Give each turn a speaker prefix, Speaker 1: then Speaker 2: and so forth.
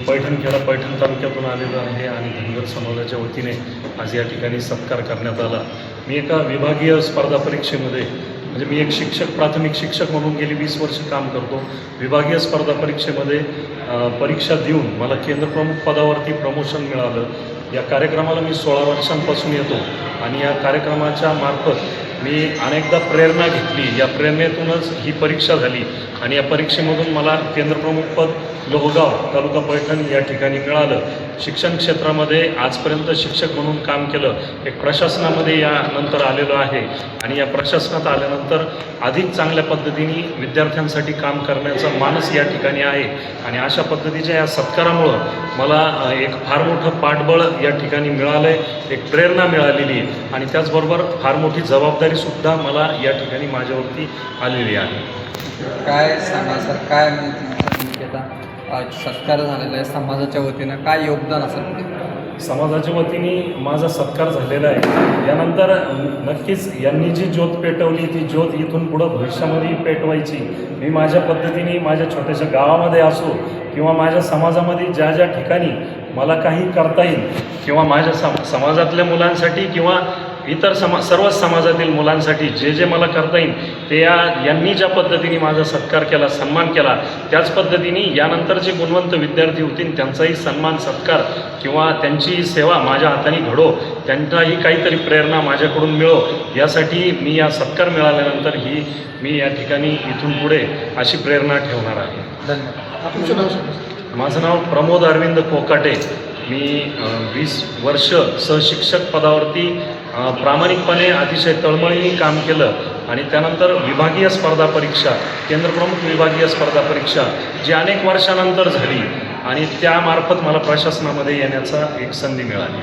Speaker 1: पैठणखेडा पैठण तालुक्यातून आलेलो आहे आणि धनगर समाजाच्या वतीने आज या ठिकाणी सत्कार करण्यात आला। मी एका विभागीय स्पर्धा परीक्षेमध्ये म्हणजे मी एक शिक्षक प्राथमिक शिक्षक म्हणून गेली 20 वर्ष काम करतो। विभागीय स्पर्धा परीक्षेमध्ये परीक्षा देऊन मला केंद्रप्रमुख पदावरती प्रमोशन मिळालं। या कार्यक्रमाला मी 16 वर्षांपासून येतो आणि या कार्यक्रमाच्या मार्फत मी अनेकदा प्रेरणा घेतली। या प्रेरणेतूनच ही परीक्षा झाली आणि या परीक्षेमधून मला केंद्रप्रमुख पद लोहगाव तालुका पैठण या ठिकाणी मिळालं। शिक्षण क्षेत्रामध्ये आजपर्यंत शिक्षक म्हणून काम केलं, एक प्रशासनामध्ये यानंतर आलेलो आहे आणि या प्रशासनात आल्यानंतर अधिक चांगल्या पद्धतीने विद्यार्थ्यांसाठी काम करण्याचा मानस या ठिकाणी आहे आणि अशा पद्धतीच्या या सत्कारामुळं मला एक फार मोठं पाठबळ या ठिकाणी मिळालं आहे, एक प्रेरणा मिळालेली आहे आणि त्याचबरोबर फार मोठी जबाबदारीसुद्धा मला या ठिकाणी माझ्यावरती आलेली आहे।
Speaker 2: काय सांगा सर, काय म्हणजे आता सत्कार झालेला आहे समाजाच्या वतीनं, काय योगदान असेल?
Speaker 1: समाजाच्या वतीने माझा सत्कार झालेला आहे। यानंतर नक्कीच यांनी जी ज्योत पेटवली ती ज्योत इथून पुढं भविष्यामध्ये पेटवायची। मी माझ्या पद्धतीने माझ्या छोट्याशा गावामध्ये असो किंवा माझ्या समाजामध्ये ज्या ज्या ठिकाणी मला काही करता येईल किंवा माझ्या समाजातल्या मुलांसाठी किंवा इतर सर्वच समाजातील मुलांसाठी जे जे मला करता येईल ते यांनी ज्या पद्धतीने माझा सत्कार केला, सन्मान केला, त्याच पद्धतीने यानंतर जे गुणवंत विद्यार्थी होतील त्यांचाही सन्मान सत्कार किंवा त्यांची सेवा माझ्या हाताने घडो, त्यांनाही काहीतरी प्रेरणा माझ्याकडून मिळो, यासाठी मी या सत्कार मिळाल्यानंतर मी या ठिकाणी इथून पुढे अशी प्रेरणा ठेवणार आहे।
Speaker 2: धन्यवाद।
Speaker 1: माझं नाव प्रमोद अरविंद कोकाटे। मी 20 वर्ष सहशिक्षक पदावरती प्रामाणिकपणे अतिशय तळमळीने काम केलं आणि त्यानंतर विभागीय स्पर्धा परीक्षा, केंद्रप्रमुख विभागीय स्पर्धा परीक्षा जी अनेक वर्षानंतर झाली आणि त्यामार्फत मला प्रशासनामध्ये येण्याचा एक संधी मिळाली।